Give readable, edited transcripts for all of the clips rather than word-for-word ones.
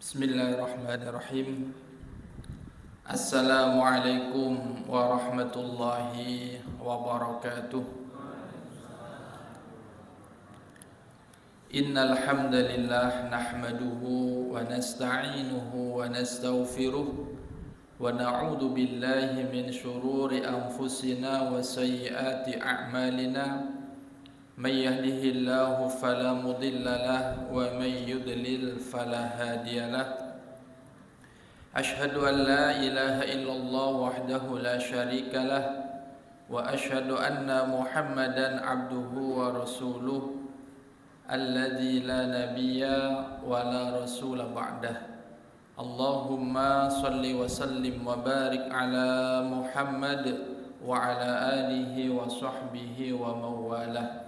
Bismillahirrahmanirrahim. Assalamualaikum warahmatullahi wabarakatuh. Innal hamdalillah nahmaduhu wa nasta'inuhu wa nastaghfiruh wa na'udzu billahi min shururi anfusina wa sayyiati a'malina. May yahdihillahu fala mudilla lahu wa may yudlil fala hadiya lahu. Ashhadu an la ilaha illallah wahdahu la syarika lahu wa ashhadu anna Muhammadan abduhu wa rasuluh alladzi la nabiyya wa la rasula ba'dah. Allahumma salli wa sallim wa barik ala Muhammad wa ala alihi wa sahbihi wa mawalah.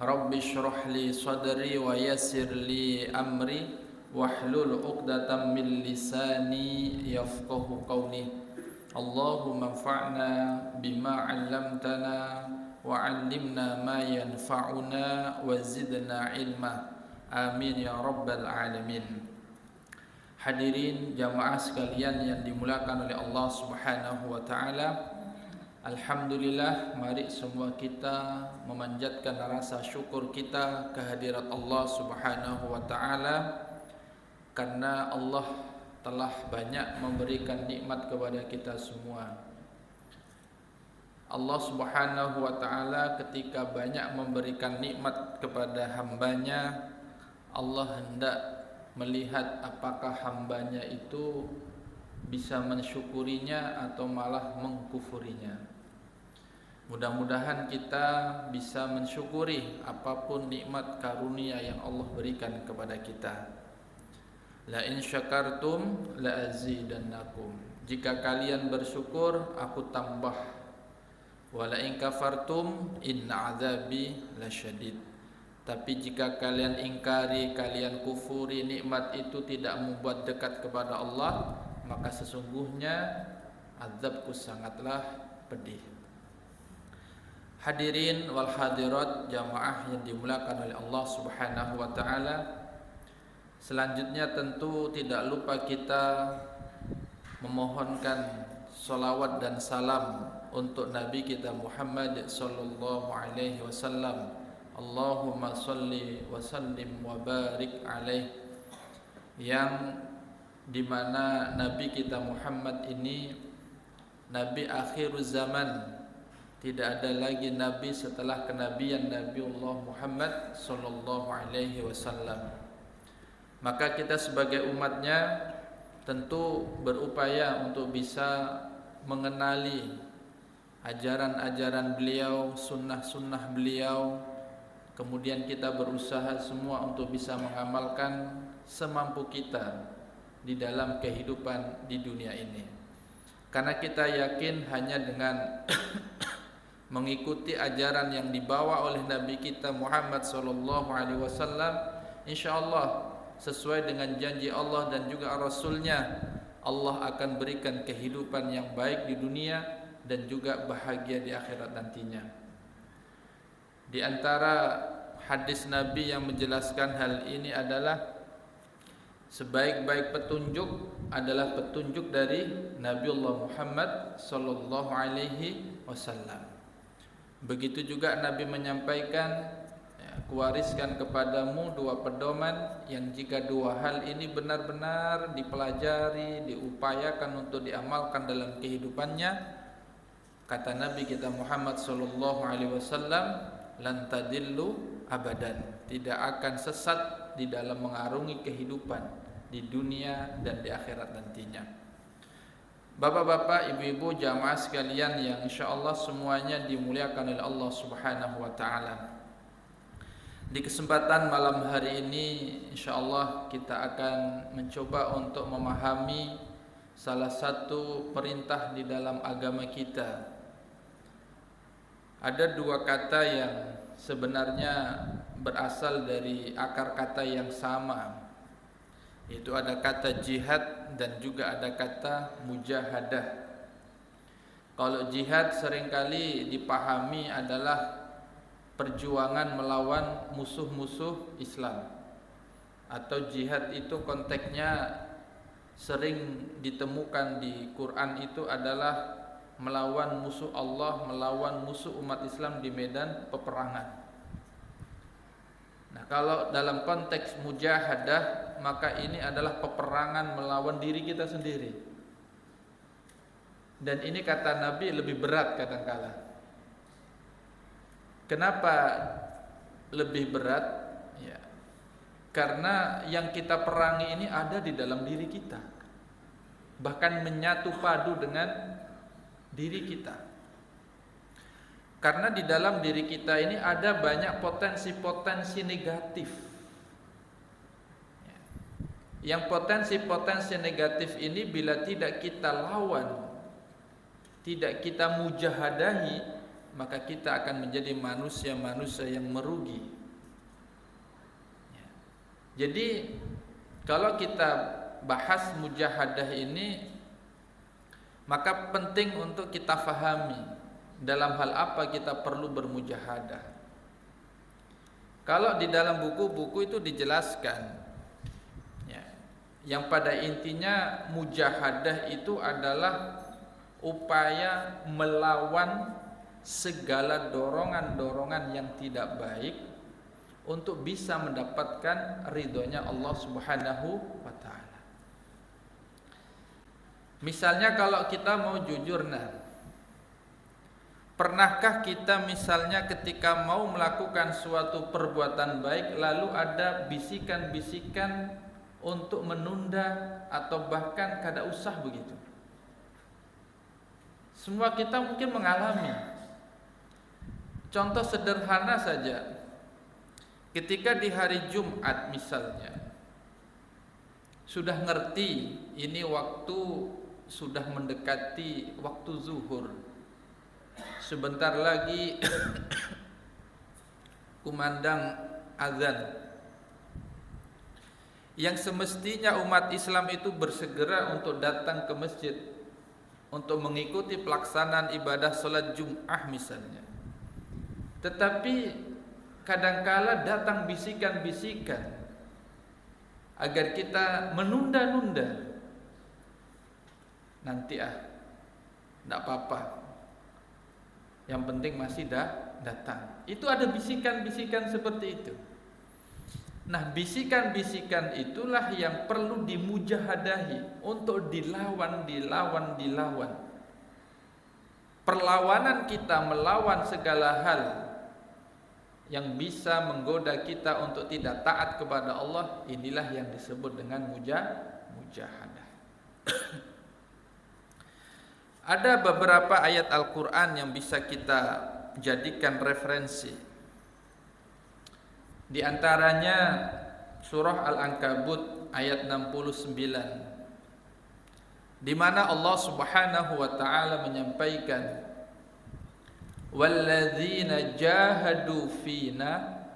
Rabbi shrah li sadri wa yassir li amri wahlul 'uqdatam min lisani yafqahu qawli. Allahumma anfa'na bima 'allamtana wa 'allimna ma yanfa'una wa zidna ilma. Amin ya rabbal alamin. Hadirin jamaah sekalian yang dimuliakan oleh Allah Subhanahu wa taala, alhamdulillah, mari semua kita memanjatkan rasa syukur kita kehadirat Allah Subhanahu wa taala, karena Allah telah banyak memberikan nikmat kepada kita semua. Allah Subhanahu wa taala ketika banyak memberikan nikmat kepada hambanya, Allah hendak melihat apakah hambanya itu bisa mensyukurinya atau malah mengkufurinya. Mudah-mudahan kita bisa mensyukuri apapun nikmat karunia yang Allah berikan kepada kita. La in syakartum la azidannakum. Jika kalian bersyukur, aku tambah. Wa la in kafartum inna azabi lasyadid. Tapi jika kalian ingkari, kalian kufuri, nikmat itu tidak membuat dekat kepada Allah, maka sesungguhnya azabku sangatlah pedih. Hadirin wal hadirat jamaah yang dimuliakan oleh Allah Subhanahu wa taala, selanjutnya tentu tidak lupa kita memohonkan salawat dan salam untuk Nabi kita Muhammad sallallahu alaihi wasallam. Allahumma salli wa sallim wa barik alaih, yang dimana Nabi kita Muhammad ini Nabi akhir zaman. Tidak ada lagi Nabi setelah kenabian Nabiullah Muhammad sallallahu alaihi wasallam. Maka kita sebagai umatnya tentu berupaya untuk bisa mengenali ajaran-ajaran beliau, sunnah-sunnah beliau. Kemudian kita berusaha semua untuk bisa mengamalkan semampu kita di dalam kehidupan di dunia ini. Karena kita yakin hanya dengan mengikuti ajaran yang dibawa oleh Nabi kita Muhammad sallallahu alaihi wasallam, insyaallah sesuai dengan janji Allah dan juga Rasulnya, Allah akan berikan kehidupan yang baik di dunia dan juga bahagia di akhirat nantinya. Di antara hadis Nabi yang menjelaskan hal ini adalah sebaik-baik petunjuk adalah petunjuk dari Nabiullah Muhammad sallallahu alaihi wasallam. Begitu juga Nabi menyampaikan, kuwariskan kepadamu dua pedoman yang jika dua hal ini benar-benar dipelajari, diupayakan untuk diamalkan dalam kehidupannya, kata Nabi kita Muhammad sallallahu alaihi wasallam, lan tadillu abadan, tidak akan sesat di dalam mengarungi kehidupan di dunia dan di akhirat nantinya. Bapak-bapak, ibu-ibu, jamaah sekalian yang insyaallah semuanya dimuliakan oleh Allah Subhanahu wa taala. Di kesempatan malam hari ini insyaallah kita akan mencoba untuk memahami salah satu perintah di dalam agama kita. Ada dua kata yang sebenarnya berasal dari akar kata yang sama, yaitu ada kata jihad dan juga ada kata mujahadah. Kalau jihad seringkali dipahami adalah perjuangan melawan musuh-musuh Islam, atau jihad itu konteksnya sering ditemukan di Quran itu adalah melawan musuh Allah, melawan musuh umat Islam di medan peperangan. Nah, kalau dalam konteks mujahadah, maka ini adalah peperangan melawan diri kita sendiri. Dan ini kata Nabi lebih berat kadangkala. Kenapa lebih berat? Ya, karena yang kita perangi ini ada di dalam diri kita, bahkan menyatu padu dengan diri kita. Karena di dalam diri kita ini ada banyak potensi-potensi negatif. Yang potensi-potensi negatif ini bila tidak kita lawan, tidak kita mujahadahi, maka kita akan menjadi manusia-manusia yang merugi. Jadi kalau kita bahas mujahadah ini, maka penting untuk kita fahami dalam hal apa kita perlu bermujahadah. Kalau di dalam buku-buku itu dijelaskan, ya, yang pada intinya mujahadah itu adalah upaya melawan segala dorongan-dorongan yang tidak baik untuk bisa mendapatkan ridhonya Allah Subhanahu wa ta'ala. Misalnya kalau kita mau jujur, pernahkah kita misalnya ketika mau melakukan suatu perbuatan baik lalu ada bisikan-bisikan untuk menunda atau bahkan kada usah begitu? Semua kita mungkin mengalami. Contoh sederhana saja, ketika di hari Jumat misalnya, sudah ngerti ini waktu sudah mendekati waktu zuhur, sebentar lagi kumandang azan. Yang semestinya umat Islam itu bersegera untuk datang ke masjid untuk mengikuti pelaksanaan ibadah salat Jum'ah misalnya. Tetapi kadangkala datang bisikan-bisikan agar kita menunda-nunda. Nanti tidak apa-apa, yang penting masih datang. Itu ada bisikan-bisikan seperti itu. Nah, bisikan-bisikan itulah yang perlu dimujahadahi untuk dilawan. Perlawanan kita melawan segala hal yang bisa menggoda kita untuk tidak taat kepada Allah, inilah yang disebut dengan mujahadah. Ada beberapa ayat Al-Quran yang bisa kita jadikan referensi. Di antaranya surah Al-Ankabut ayat 69, di mana Allah Subhanahu wa taala menyampaikan, walladzina jahadu fina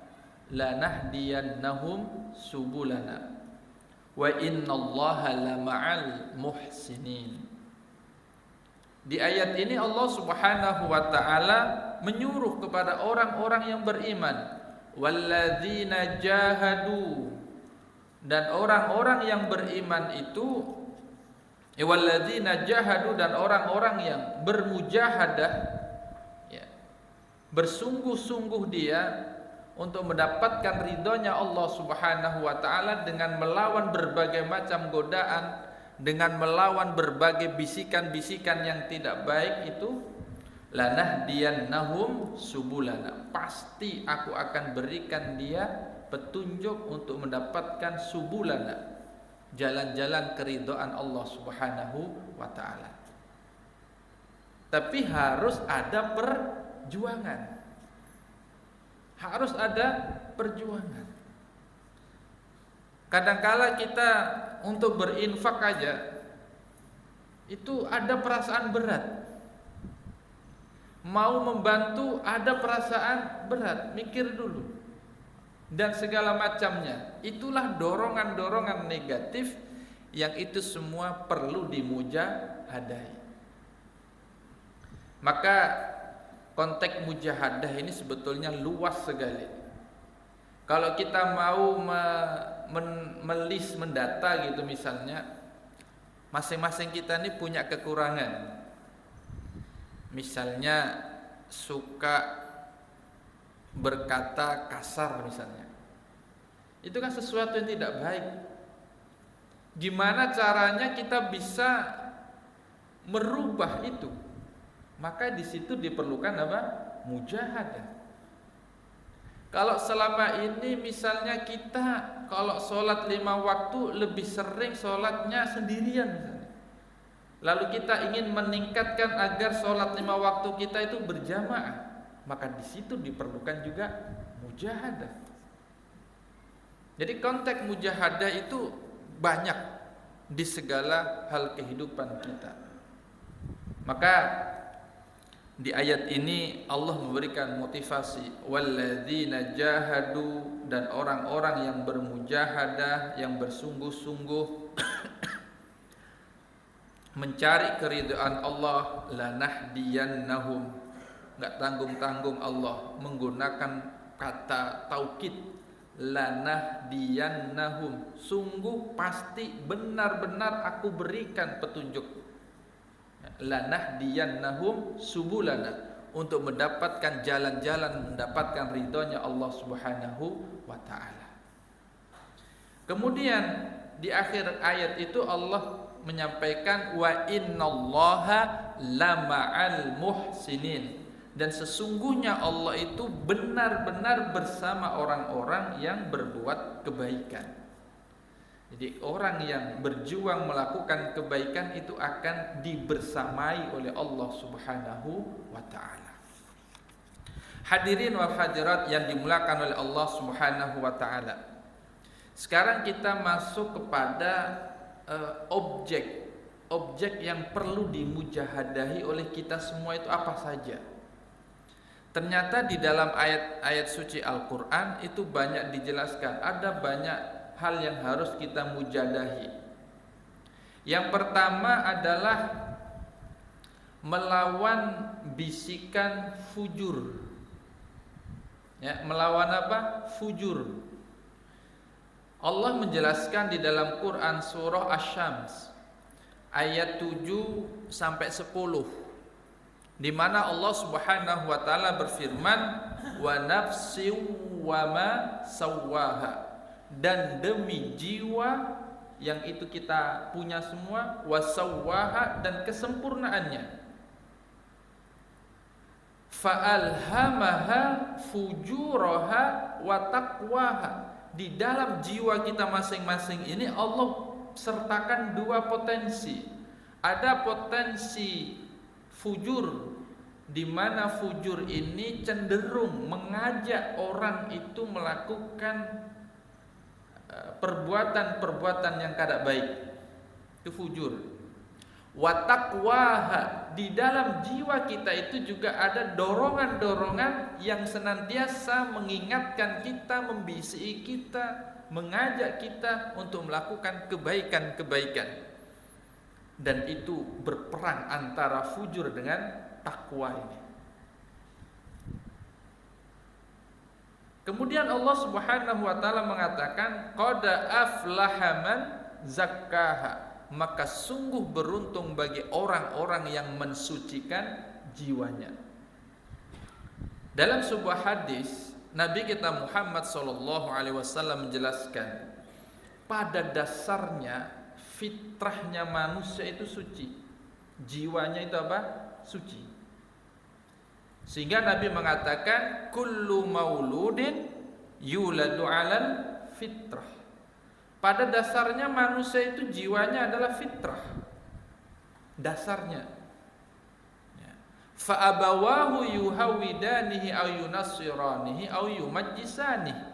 lanahdiyannahum subulana wa innallaha lama'al muhsinin. Di ayat ini Allah Subhanahu wa taala menyuruh kepada orang-orang yang beriman, walladzina jahadu, dan orang-orang yang beriman itu, walladzina jahadu, dan orang-orang yang bermujahadah, ya, bersungguh-sungguh dia untuk mendapatkan ridhonya Allah Subhanahu wa taala dengan melawan berbagai macam godaan, dengan melawan berbagai bisikan-bisikan yang tidak baik itu, lanahdiyannahum subulana, pasti aku akan berikan dia petunjuk untuk mendapatkan subulana, jalan-jalan keridhaan Allah Subhanahu wa taala. Tapi harus ada perjuangan. Harus ada perjuangan. Kadangkala kita untuk berinfak aja itu ada perasaan berat. Mau membantu ada perasaan berat, mikir dulu, dan segala macamnya. Itulah dorongan-dorongan negatif yang itu semua perlu dimujahadahi. Maka konteks mujahadah ini sebetulnya luas sekali. Kalau kita mau mendata gitu misalnya, Masing-masing kita ini punya kekurangan. Misalnya suka berkata kasar misalnya. Itu kan sesuatu yang tidak baik. Gimana caranya kita bisa merubah itu? Maka di situ diperlukan apa? Mujahadah. Kalau selama ini misalnya kita kalau sholat 5 waktu lebih sering sholatnya sendirian misalnya. Lalu kita ingin meningkatkan agar sholat 5 waktu kita itu berjamaah, maka di situ diperlukan juga mujahadah. Jadi konteks mujahadah itu banyak di segala hal kehidupan kita. Maka di ayat ini Allah memberikan motivasi, walladzina jahadu, dan orang-orang yang bermujahadah, yang bersungguh-sungguh mencari keridhaan Allah, lanahdiyannahum. Enggak tanggung-tanggung Allah menggunakan kata taukid, lanahdiyannahum, sungguh pasti benar-benar aku berikan petunjuk. Lanahdiyannahum subulana, untuk mendapatkan jalan-jalan, mendapatkan ridhonya Allah Subhanahu wa ta'ala. Kemudian di akhir ayat itu Allah menyampaikan wa innallaha lama'al muhsinin, dan sesungguhnya Allah itu benar-benar bersama orang-orang yang berbuat kebaikan. Jadi orang yang berjuang melakukan kebaikan itu akan dibersamai oleh Allah Subhanahu wa ta'ala. Hadirin wal hadirat yang dimuliakan oleh Allah Subhanahu wa ta'ala. Sekarang kita masuk kepada objek yang perlu dimujahadahi oleh kita semua itu apa saja. Ternyata di dalam ayat-ayat suci Al-Quran itu banyak dijelaskan, ada banyak hal yang harus kita mujadahi. Yang pertama adalah melawan bisikan fujur. Ya, melawan apa? Fujur. Allah menjelaskan di dalam Quran surah Asy-Syams ayat 7 sampai 10, di mana Allah Subhanahu wa taala berfirman, wa nafsi wa ma sawwaha, dan demi jiwa yang itu kita punya semua, wa sawwaha, dan kesempurnaannya, fa'alhamaha fujuraha wa taqwaha. Di dalam jiwa kita masing-masing ini Allah sertakan dua potensi. Ada potensi fujur, di mana fujur ini cenderung mengajak orang itu melakukan perbuatan-perbuatan yang kada baik. Itu fujur. Wa taqwaha, di dalam jiwa kita itu juga ada dorongan-dorongan yang senantiasa mengingatkan kita, membisiki kita, mengajak kita untuk melakukan kebaikan-kebaikan. Dan itu berperang antara fujur dengan takwa ini. Kemudian Allah Subhanahu wa taala mengatakan, qad aflaha man zakkaha, maka sungguh beruntung bagi orang-orang yang mensucikan jiwanya. Dalam sebuah hadis Nabi kita Muhammad SAW menjelaskan, pada dasarnya fitrahnya manusia itu suci, jiwanya itu apa? Suci. Sehingga Nabi mengatakan, kullu mauludin yuladu 'alal fitrah. Pada dasarnya manusia itu jiwanya adalah fitrah, dasarnya. Fa abawahu yuhawidanihi aw yunassiranihi aw yumajjisanihi.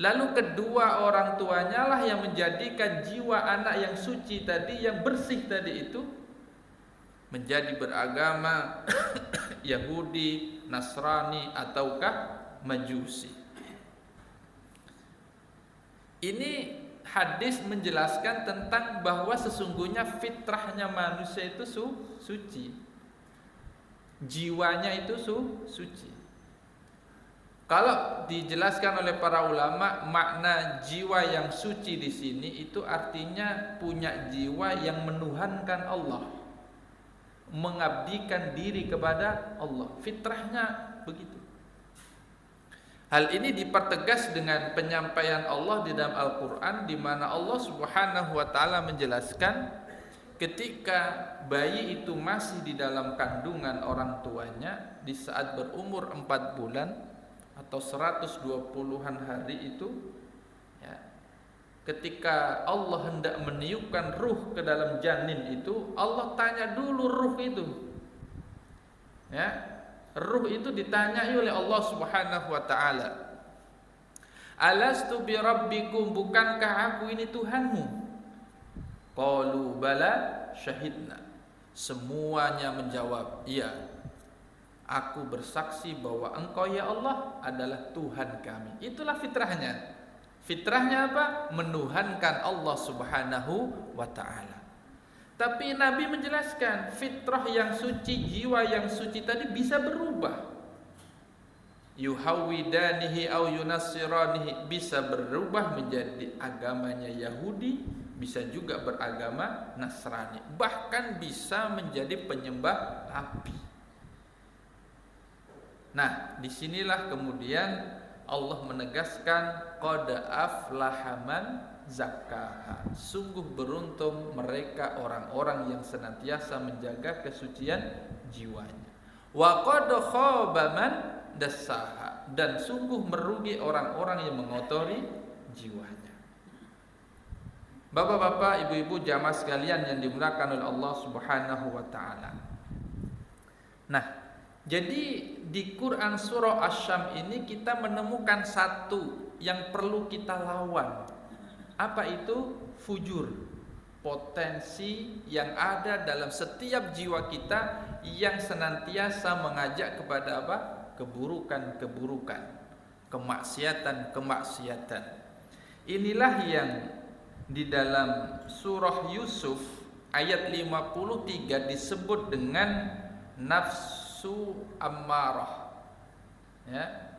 Lalu kedua orang tuanya lah yang menjadikan jiwa anak yang suci tadi, yang bersih tadi itu menjadi beragama Yahudi, Nasrani, ataukah Majusi. Ini hadis menjelaskan tentang bahwa sesungguhnya fitrahnya manusia itu suci, jiwanya itu suci. Kalau dijelaskan oleh para ulama, makna jiwa yang suci di sini itu artinya punya jiwa yang menuhankan Allah, mengabdikan diri kepada Allah. Fitrahnya begitu. Hal ini dipertegas dengan penyampaian Allah di dalam Al-Quran, di mana Allah Subhanahu wa Ta'ala menjelaskan ketika bayi itu masih di dalam kandungan orang tuanya, di saat berumur 4 bulan atau 120-an hari itu, ya, ketika Allah hendak meniupkan ruh ke dalam janin itu, Allah tanya dulu ruh itu, ya, ruh itu ditanyai oleh Allah Subhanahu wa Ta'ala, alastu bi rabbikum, bukankah aku ini Tuhanmu? Qalu bala syahidna, semuanya menjawab, iya, aku bersaksi bahwa engkau ya Allah adalah Tuhan kami. Itulah fitrahnya. Fitrahnya apa? Menuhankan Allah Subhanahu wa Ta'ala. Tapi Nabi menjelaskan, fitrah yang suci, jiwa yang suci tadi bisa berubah. Yuhawidanihi au yunassiranihi, bisa berubah menjadi agamanya Yahudi, bisa juga beragama Nasrani, bahkan bisa menjadi penyembah api. Nah, disinilah kemudian Allah menegaskan qad aflaha man zakkaha, sungguh beruntung mereka orang-orang yang senantiasa menjaga kesucian jiwanya. Wa qad khaba man dassaha, dan sungguh merugi orang-orang yang mengotori jiwanya. Bapak-bapak, ibu-ibu, jamaah sekalian yang dimuliakan oleh Allah Subhanahu wa Ta'ala. Nah, jadi di Quran surah Asy-Syams ini kita menemukan satu yang perlu kita lawan. Apa itu? Fujur. Potensi yang ada dalam setiap jiwa kita yang senantiasa mengajak kepada apa? Keburukan-keburukan, kemaksiatan-kemaksiatan. Inilah yang di dalam surah Yusuf ayat 53 disebut dengan nafsu ammarah, ya,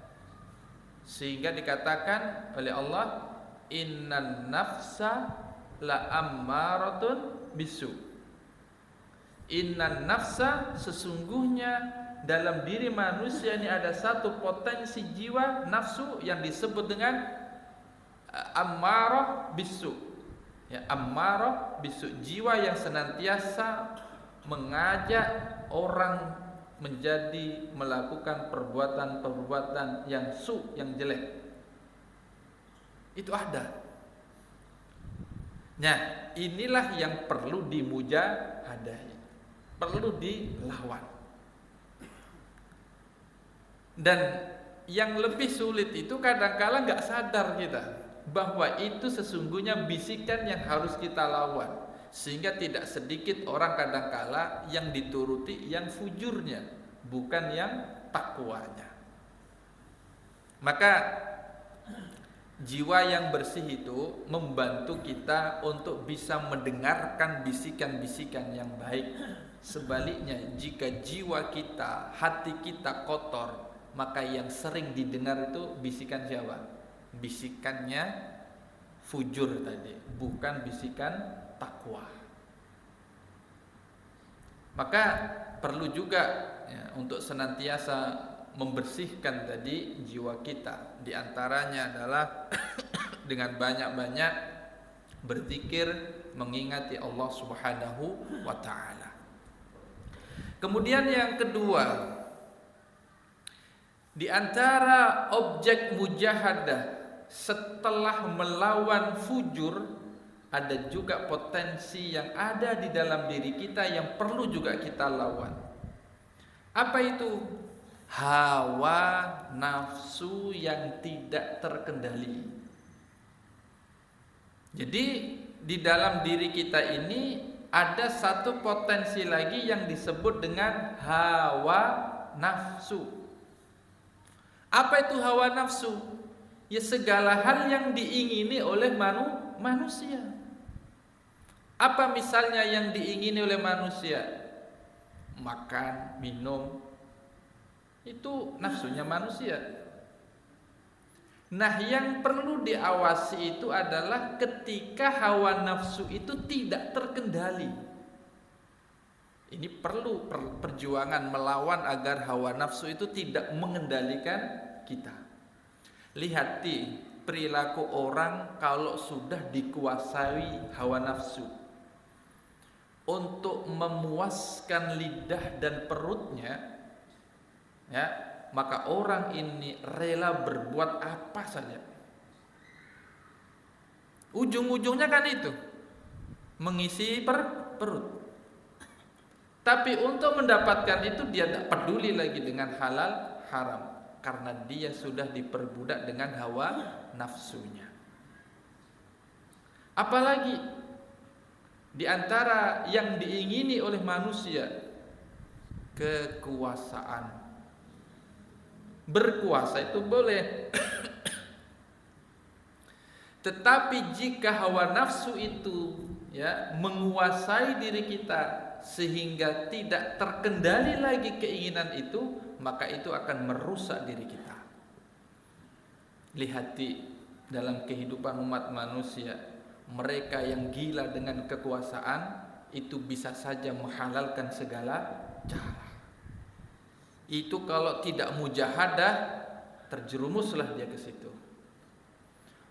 sehingga dikatakan oleh Allah, innan nafsa la ammaratun bisu. Innan nafsa, sesungguhnya dalam diri manusia ini ada satu potensi jiwa nafsu yang disebut dengan ammarah bisu, ya, ammarah bisu, jiwa yang senantiasa mengajak orang menjadi melakukan perbuatan-perbuatan yang yang jelek. Itu ada. Nah, inilah yang perlu dimujahadahi, perlu dilawan. Dan yang lebih sulit itu kadang-kala nggak sadar kita bahwa itu sesungguhnya bisikan yang harus kita lawan. Sehingga tidak sedikit orang kadangkala yang dituruti yang fujurnya, bukan yang takwanya. Maka jiwa yang bersih itu membantu kita untuk bisa mendengarkan bisikan-bisikan yang baik. Sebaliknya, jika jiwa kita, hati kita kotor, maka yang sering didengar itu bisikan siapa? Bisikannya fujur tadi, bukan bisikan takwa. Maka perlu juga, ya, untuk senantiasa membersihkan tadi jiwa kita. Di antaranya adalah dengan banyak-banyak berzikir, mengingati Allah Subhanahu wa Ta'ala. Kemudian yang kedua, di antara objek mujahadah setelah melawan fujur, ada juga potensi yang ada di dalam diri kita yang perlu juga kita lawan. Apa itu? Hawa nafsu yang tidak terkendali. Jadi di dalam diri kita ini ada satu potensi lagi yang disebut dengan hawa nafsu. Apa itu hawa nafsu? Ya, segala hal yang diingini oleh manusia. Apa misalnya yang diingini oleh manusia? Makan, minum. Itu nafsunya manusia. Nah, yang perlu diawasi itu adalah ketika hawa nafsu itu tidak terkendali. Ini perlu perjuangan melawan agar hawa nafsu itu tidak mengendalikan kita. Lihat perilaku orang kalau sudah dikuasai hawa nafsu. Untuk memuaskan lidah dan perutnya, ya, maka orang ini rela berbuat apa saja. Ujung-ujungnya kan itu, mengisi perut. Tapi untuk mendapatkan itu dia tidak peduli lagi dengan halal haram, karena dia sudah diperbudak dengan hawa nafsunya. Apalagi di antara yang diingini oleh manusia, kekuasaan. Berkuasa itu boleh. Tetapi jika hawa nafsu itu menguasai diri kita sehingga tidak terkendali lagi keinginan itu, maka itu akan merusak diri kita. Lihat dalam kehidupan umat manusia, mereka yang gila dengan kekuasaan itu bisa saja menghalalkan segala cara. Itu kalau tidak mujahadah, terjerumuslah dia ke situ.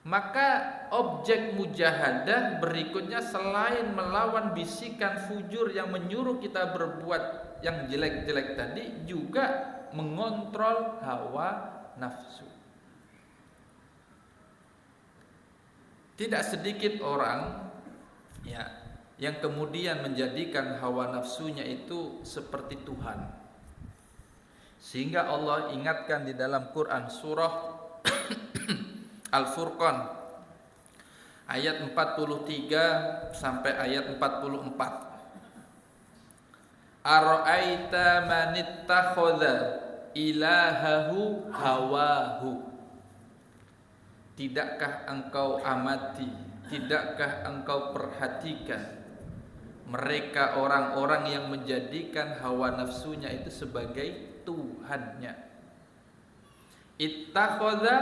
Maka objek mujahadah berikutnya selain melawan bisikan fujur yang menyuruh kita berbuat yang jelek-jelek tadi, juga mengontrol hawa nafsu. Tidak sedikit orang yang kemudian menjadikan hawa nafsunya itu seperti Tuhan. Sehingga Allah ingatkan di dalam Quran surah Al-Furqan ayat 43 sampai ayat 44. Ara'aita man ittakhadha ilahahu hawahu. Tidakkah engkau amati, tidakkah engkau perhatikan mereka orang-orang yang menjadikan hawa nafsunya itu sebagai Tuhannya. Ittakhadha,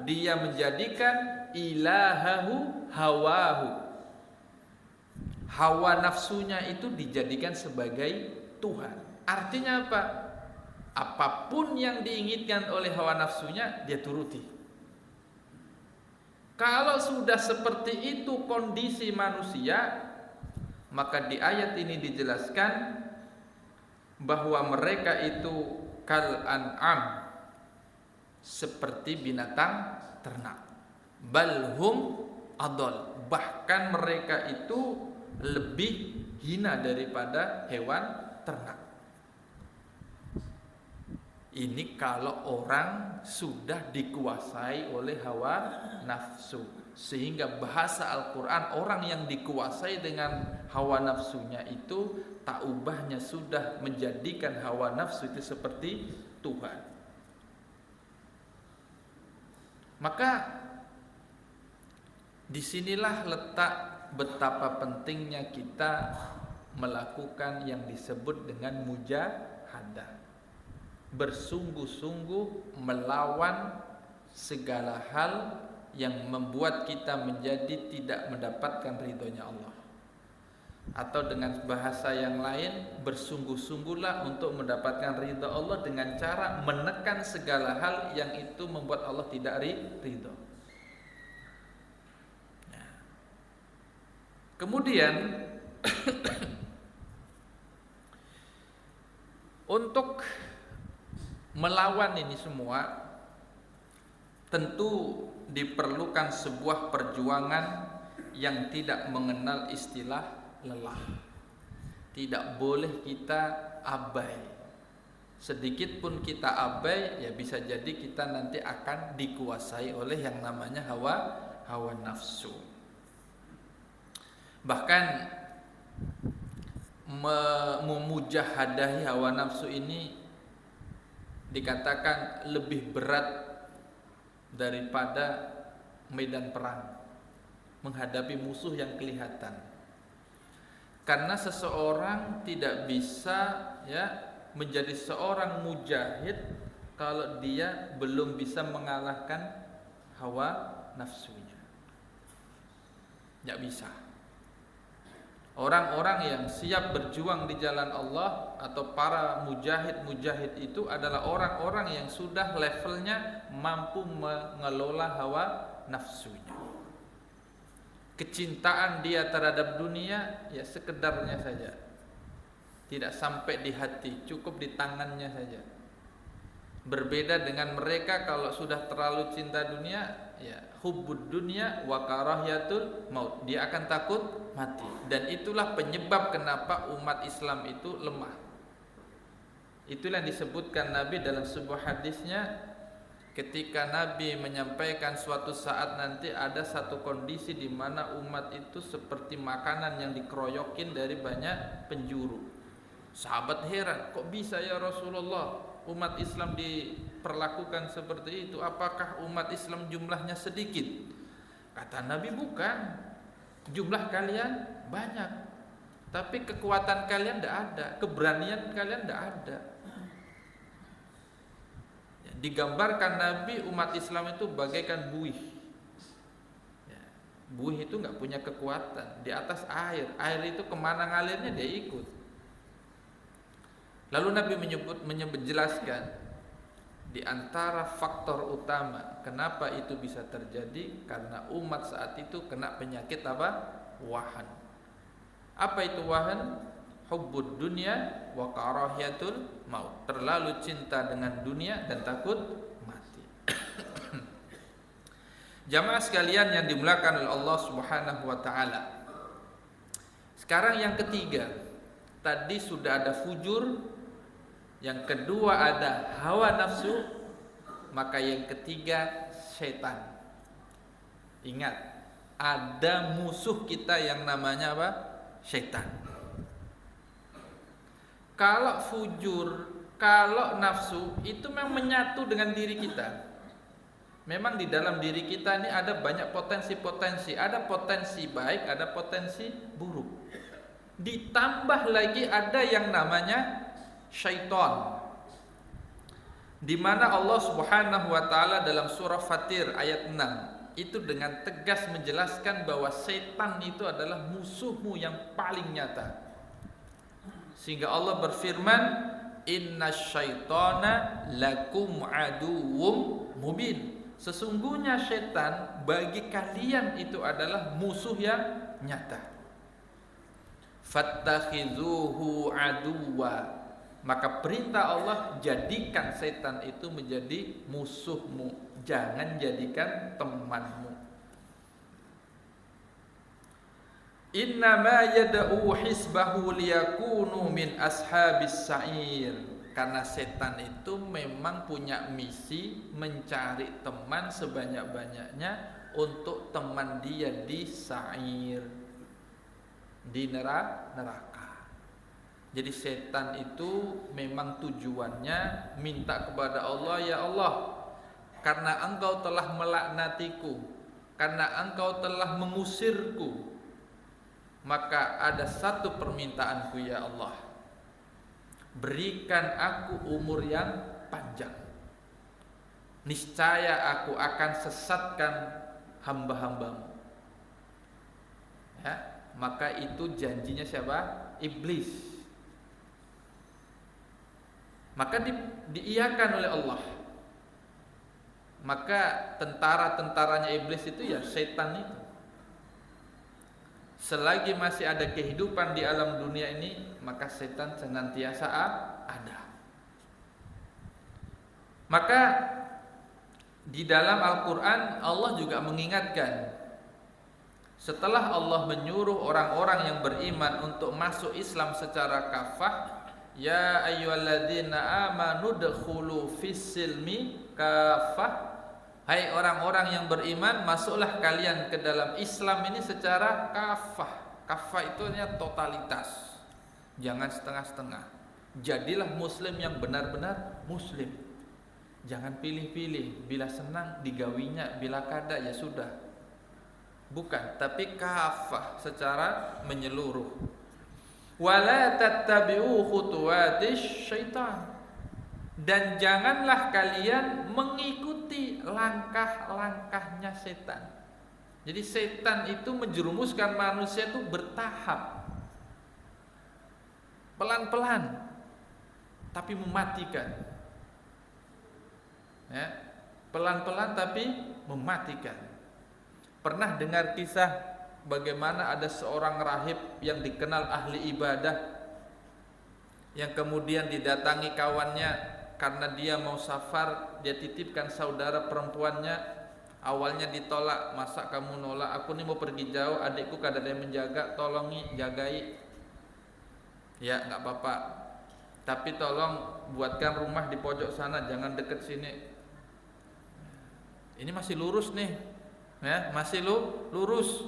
dia menjadikan ilahahu hawahu. Hawa nafsunya itu dijadikan sebagai Tuhan. Artinya apa? Apapun yang diinginkan oleh hawa nafsunya dia turuti. Kalau sudah seperti itu kondisi manusia, maka di ayat ini dijelaskan bahwa mereka itu kal an'am, seperti binatang ternak. Balhum adol, bahkan mereka itu lebih hina daripada hewan ternak. Ini kalau orang sudah dikuasai oleh hawa nafsu. Sehingga bahasa Al-Quran, orang yang dikuasai dengan hawa nafsunya itu, tak ubahnya sudah menjadikan hawa nafsu itu seperti Tuhan. Maka disinilah letak betapa pentingnya kita melakukan yang disebut dengan mujahadah. Bersungguh-sungguh melawan segala hal yang membuat kita menjadi tidak mendapatkan ridhonya Allah. Atau dengan bahasa yang lain, bersungguh-sungguhlah untuk mendapatkan ridho Allah dengan cara menekan segala hal yang itu membuat Allah tidak ridho. Kemudian untuk melawan ini semua tentu diperlukan sebuah perjuangan yang tidak mengenal istilah lelah. Tidak boleh kita abai. Sedikit pun kita abai, ya bisa jadi kita nanti akan dikuasai oleh yang namanya hawa nafsu. Bahkan memujahadahi hawa nafsu ini dikatakan lebih berat daripada medan perang, menghadapi musuh yang kelihatan. Karena seseorang tidak bisa menjadi seorang mujahid kalau dia belum bisa mengalahkan hawa nafsunya. Tidak bisa. Orang-orang yang siap berjuang di jalan Allah atau para mujahid-mujahid itu adalah orang-orang yang sudah levelnya mampu mengelola hawa nafsunya. Kecintaan dia terhadap dunia ya sekedarnya saja, tidak sampai di hati, cukup di tangannya saja. Berbeda dengan mereka kalau sudah terlalu cinta dunia, ya hubbud dunya wa karahiyatul maut, dia akan takut mati. Dan itulah penyebab kenapa umat Islam itu lemah. Itulah yang disebutkan Nabi dalam sebuah hadisnya, ketika Nabi menyampaikan suatu saat nanti ada satu kondisi di mana umat itu seperti makanan yang dikeroyokin dari banyak penjuru. Sahabat heran, kok bisa ya Rasulullah umat Islam diperlakukan seperti itu? Apakah umat Islam jumlahnya sedikit? Kata Nabi, bukan. Jumlah kalian banyak, tapi kekuatan kalian tidak ada, keberanian kalian tidak ada. Digambarkan Nabi umat Islam itu bagaikan buih. Buih itu nggak punya kekuatan di atas air. Air itu kemana ngalirnya dia ikut. Lalu Nabi menjelaskan di antara faktor utama kenapa itu bisa terjadi, karena umat saat itu kena penyakit apa? Wahan. Apa itu wahan? Hubbud dunya wa karahiyatul maut. Terlalu cinta dengan dunia dan takut mati. Jamaah sekalian yang dimuliakan oleh Allah Subhanahu wa taala. Sekarang yang ketiga, tadi sudah ada fujur, yang kedua ada hawa nafsu, maka yang ketiga setan. Ingat, ada musuh kita yang namanya apa? Setan. Kalau fujur, kalau nafsu itu memang menyatu dengan diri kita. Memang di dalam diri kita ini ada banyak potensi-potensi. Ada potensi baik, ada potensi buruk. Ditambah lagi ada yang namanya syaitan, di mana Allah Subhanahu wa taala dalam surah Fatir ayat 6 itu dengan tegas menjelaskan bahwa setan itu adalah musuhmu yang paling nyata. Sehingga Allah berfirman, innasyaitana lakum aduwwum mubin. Sesungguhnya setan bagi kalian itu adalah musuh yang nyata. Fattakhidhuhu aduwwa. Maka perintah Allah, jadikan setan itu menjadi musuhmu, jangan jadikan temanmu. Innama yad'u hisbahu liyakunu min ashabis sa'ir. Karena setan itu memang punya misi mencari teman sebanyak-banyaknya untuk teman dia di sa'ir, di neraka. Jadi setan itu memang tujuannya minta kepada Allah, ya Allah, karena engkau telah melaknatiku, karena engkau telah mengusirku, maka ada satu permintaanku ya Allah, berikan aku umur yang panjang. Niscaya aku akan sesatkan hamba-hambamu. Ya, maka itu janjinya siapa? Iblis. Maka diiyakan oleh Allah. Maka tentara-tentaranya iblis itu ya setan itu. Selagi masih ada kehidupan di alam dunia ini, maka setan senantiasa ada. Maka di dalam Al-Quran Allah juga mengingatkan, setelah Allah menyuruh orang-orang yang beriman untuk masuk Islam secara kafah, ya ayyuhalladzina amanu dkhulu fis-silmi kafah. Hai orang-orang yang beriman, masuklah kalian ke dalam Islam ini secara kafah. Kafah itu artinya totalitas. Jangan setengah-setengah. Jadilah muslim yang benar-benar muslim. Jangan pilih-pilih, bila senang digawinya, bila kada ya sudah. Bukan, tapi kafah secara menyeluruh. Wala tattabi'u khutuwatis syaitan. Dan janganlah kalian mengikuti ikuti langkah-langkahnya setan. Jadi setan itu menjerumuskan manusia itu bertahap, pelan-pelan, tapi mematikan. Ya, pelan-pelan tapi mematikan. Pernah dengar kisah bagaimana ada seorang rahib yang dikenal ahli ibadah, yang kemudian didatangi kawannya karena dia mau safar, dia titipkan saudara perempuannya. Awalnya ditolak, masa kamu nolak, aku nih mau pergi jauh, adikku kadang ada yang menjaga, tolongi, jagai. Ya nggak apa-apa, tapi tolong buatkan rumah di pojok sana, jangan deket sini. Ini masih lurus nih, ya masih lurus.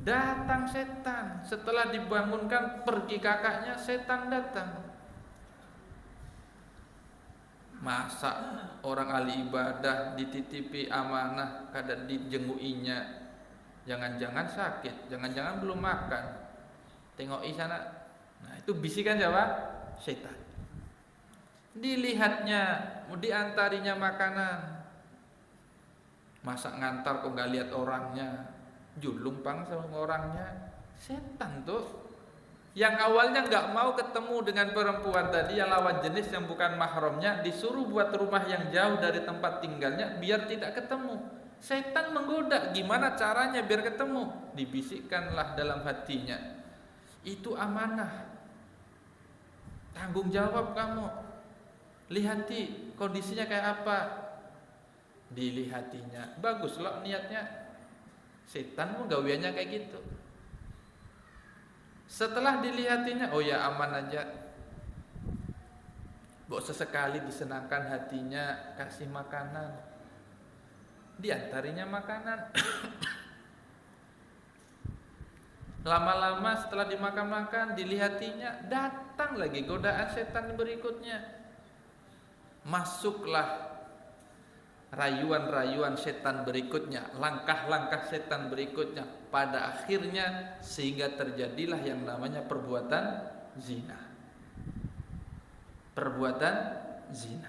Datang setan, setelah dibangunkan pergi kakaknya, setan datang. Masa orang ahli ibadah dititipi amanah kadang dijengukinya, jangan-jangan sakit, jangan-jangan belum makan, tengoki sana. Nah itu bisikan siapa? Setan. Dilihatnya, diantarinya makanan. Masa ngantar kok gak lihat orangnya, julung pang sama orangnya. Setan tuh. Yang awalnya gak mau ketemu dengan perempuan tadi yang lawan jenis yang bukan mahramnya, disuruh buat rumah yang jauh dari tempat tinggalnya biar tidak ketemu. Setan menggoda, gimana caranya biar ketemu? Dibisikkanlah dalam hatinya, itu amanah, tanggung jawab kamu. Lihati kondisinya kayak apa. Dilihatinya, bagus loh niatnya. Setan mau gawiannya kayak gitu. Setelah dilihatinya, oh ya aman aja. Kok sesekali disenangkan hatinya, kasih makanan. Diantarinya makanan. Lama-lama setelah dimakan-makan, dilihatinya, datang lagi godaan setan berikutnya. Masuklah rayuan-rayuan setan berikutnya, langkah-langkah setan berikutnya, pada akhirnya sehingga terjadilah yang namanya perbuatan zina. Perbuatan zina.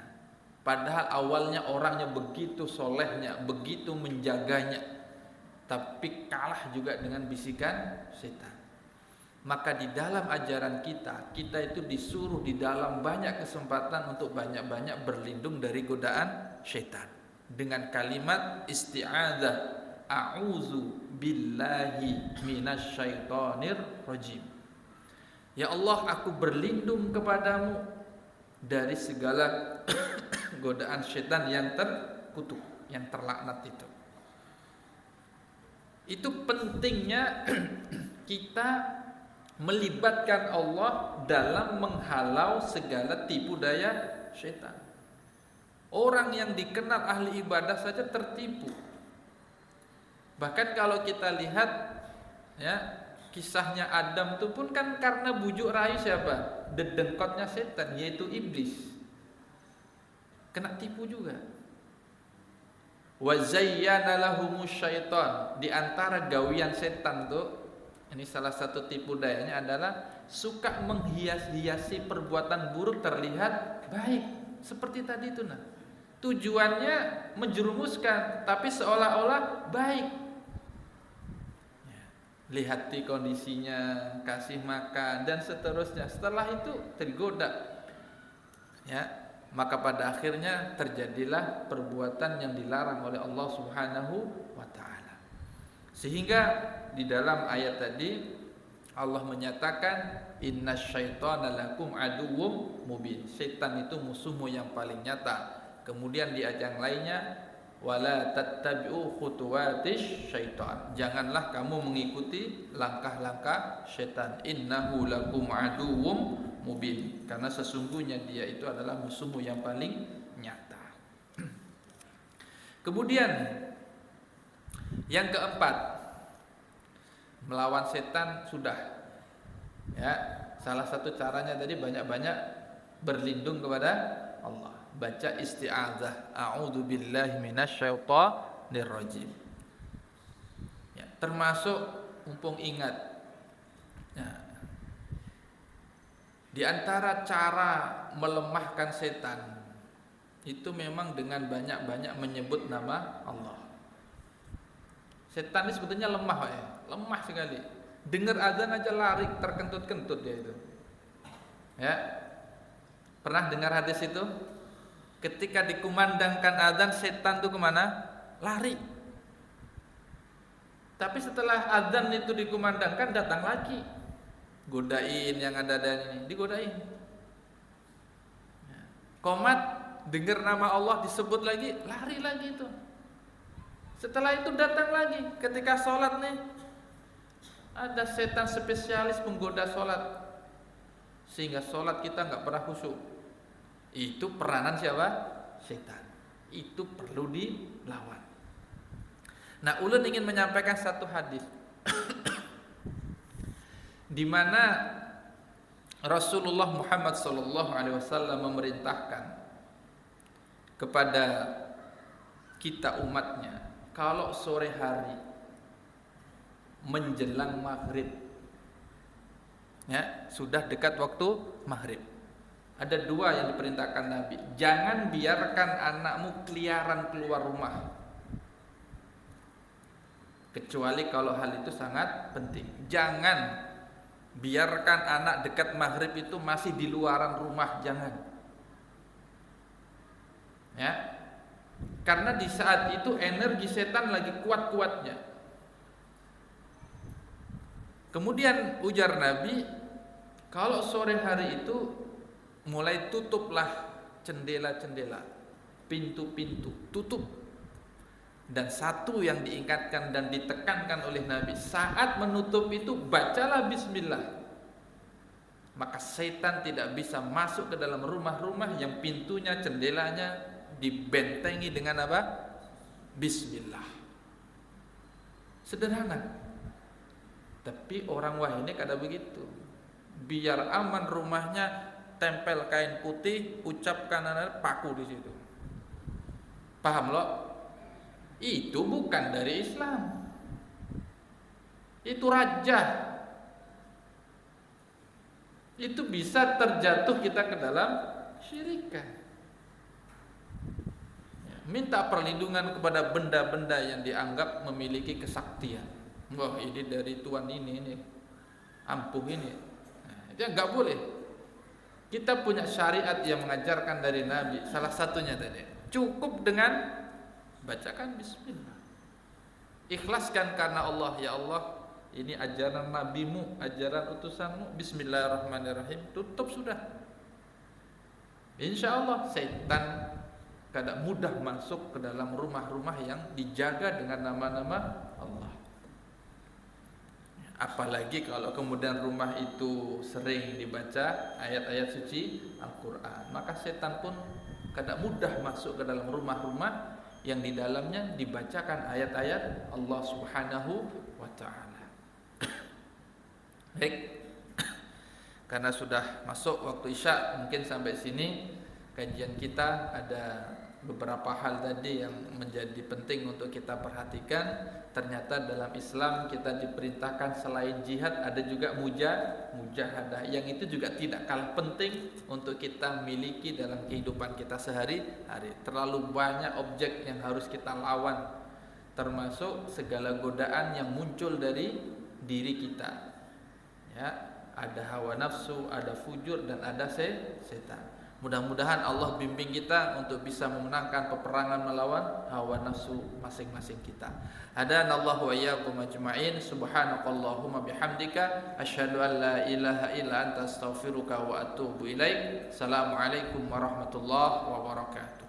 Padahal awalnya orangnya begitu solehnya, begitu menjaganya, tapi kalah juga dengan bisikan setan. Maka di dalam ajaran kita itu disuruh di dalam banyak kesempatan untuk banyak-banyak berlindung dari godaan setan. Dengan kalimat isti'adzah, a'udzu billahi minasyaitonir rajim. Ya Allah, aku berlindung kepadamu dari segala godaan setan yang terkutuk, yang terlaknat itu. Itu pentingnya kita melibatkan Allah dalam menghalau segala tipu daya setan. Orang yang dikenal ahli ibadah saja tertipu. Bahkan kalau kita lihat ya, kisahnya Adam itu pun kan karena bujuk rayu siapa? Dedengkotnya setan, yaitu iblis. Kena tipu juga. Wa zayyana lahumus syaitan. Di antara gawian setan tuh, ini salah satu tipu dayanya adalah suka menghias-hiasi perbuatan buruk terlihat baik. Seperti tadi itu nah. Tujuannya menjerumuskan, tapi seolah-olah baik. Lihati kondisinya, kasih makan dan seterusnya. Setelah itu tergoda. Ya, maka pada akhirnya terjadilah perbuatan yang dilarang oleh Allah Subhanahu wa taala. Sehingga di dalam ayat tadi Allah menyatakan innasyaitana lakum aduwwum mubin. Setan itu musuhmu yang paling nyata. Kemudian di ayat yang lainnya wala tattabi'u khutuwatish syaitan. Janganlah kamu mengikuti langkah-langkah setan. Innahu lakum aduwwum mubin. Karena sesungguhnya dia itu adalah musuhmu yang paling nyata. Kemudian yang keempat, melawan setan sudah. Ya, salah satu caranya tadi banyak-banyak berlindung kepada Allah. Baca isti'adzah, a'udzu billahi minasyaitonir rajim. Ya, termasuk mumpung ingat. Ya, di antara cara melemahkan setan itu memang dengan banyak-banyak menyebut nama Allah. Setan ini sebetulnya lemah, Pak ya. Lemah sekali. Dengar azan aja lari, terkentut-kentut dia itu. Ya. Pernah dengar hadis itu? Ketika dikumandangkan azan, setan itu kemana? Lari. Tapi setelah azan itu dikumandangkan, datang lagi. Godain yang ada dan ini, digodain. Komat, dengar nama Allah disebut lagi, lari lagi itu. Setelah itu datang lagi, ketika sholat nih, ada setan spesialis penggoda sholat, sehingga sholat kita nggak pernah khusyuk. Itu peranan siapa? Setan. Itu perlu dilawan. Nah, ulun ingin menyampaikan satu hadis di mana Rasulullah Muhammad SAW memerintahkan kepada kita umatnya, kalau sore hari menjelang maghrib, ya sudah dekat waktu maghrib, ada dua yang diperintahkan Nabi. Jangan biarkan anakmu keliaran keluar rumah, kecuali kalau hal itu sangat penting. Jangan biarkan anak dekat maghrib itu masih di luaran rumah, jangan. Ya, karena di saat itu energi setan lagi kuat-kuatnya. Kemudian ujar Nabi, kalau sore hari itu mulai tutuplah jendela-jendela, pintu-pintu, tutup. Dan satu yang diingatkan dan ditekankan oleh Nabi, saat menutup itu bacalah bismillah. Maka setan tidak bisa masuk ke dalam rumah-rumah yang pintunya, jendelanya dibentengi dengan apa? Bismillah. Sederhana. Tapi orang wah ini kada begitu. Biar aman rumahnya, tempel kain putih, ucapkan paku di situ. Paham loh? Itu bukan dari Islam. Itu raja. Itu bisa terjatuh kita ke dalam syirikan. Minta perlindungan kepada benda-benda yang dianggap memiliki kesaktian. Wah, ini dari tuan ini ampuh ini. Nah, itu enggak boleh. Kita punya syariat yang mengajarkan dari Nabi. Salah satunya tadi, cukup dengan bacakan bismillah. Ikhlaskan karena Allah. Ya Allah, ini ajaran nabimu, ajaran utusanmu. Bismillahirrahmanirrahim. Tutup sudah. Insya Allah setan kada mudah masuk ke dalam rumah-rumah yang dijaga dengan nama-nama Allah. Apalagi kalau kemudian rumah itu sering dibaca ayat-ayat suci Al-Quran, maka setan pun kada mudah masuk ke dalam rumah-rumah yang di dalamnya dibacakan ayat-ayat Allah Subhanahu wa ta'ala. Baik, karena sudah masuk waktu Isya, mungkin sampai sini kajian kita. Ada beberapa hal tadi yang menjadi penting untuk kita perhatikan. Ternyata dalam Islam kita diperintahkan selain jihad ada juga mujahadah, yang itu juga tidak kalah penting untuk kita miliki dalam kehidupan kita sehari-hari. Terlalu banyak objek yang harus kita lawan, termasuk segala godaan yang muncul dari diri kita. Ya, ada hawa nafsu, ada fujur, dan ada setan. Mudah-mudahan Allah bimbing kita untuk bisa memenangkan peperangan melawan hawa nafsu masing-masing kita. Hadanallahu wa iyyakum ajma'in. Subhanakallahumma bihamdika asyhadu an la ilaha illa anta astaghfiruka wa atubu ilaik. Assalamualaikum warahmatullahi wabarakatuh.